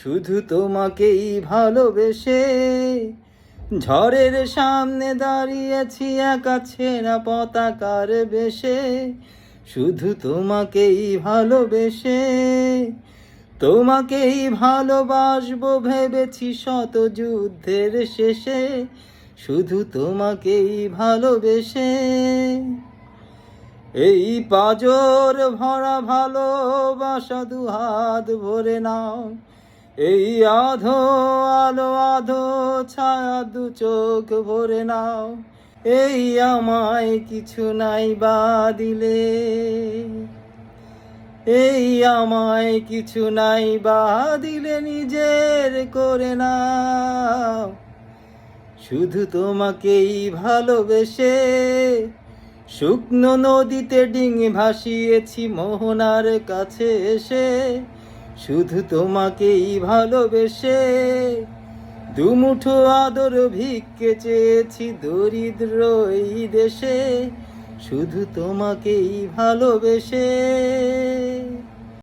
শুধু তোমাকেই ভালোবেসে ঝড়ের সামনে দাঁড়িয়েছি একা ছেঁড়া পতাকার বেশে। শুধু তোমাকেই ভালোবেসে তোমাকেই ভালোবাসবো ভেবেছি শত যুদ্ধের শেষে। শুধু তোমাকেই ভালোবেসে এই পাজর ভরা ভালোবাসা দুহাত ভরে নাও। এই আধো আলো আধো ছায়া দু চোখ ভরে নাও। এই আমায় কিছু নাই বা দিলে, এই আমায় কিছু নাই বা দিলে নিজের করে নাও। শুধু তোমাকেই ভালোবেসে শুকনো নদীতে ডিঙি ভাসিয়েছি মোহনার কাছে এসে। শুধু তোমাকেই ভালোবেসে দুমুঠো আদর ভিক্ষে চেয়েছি দরিদ্র এই দেশে। শুধু তোমাকেই ভালোবেসে।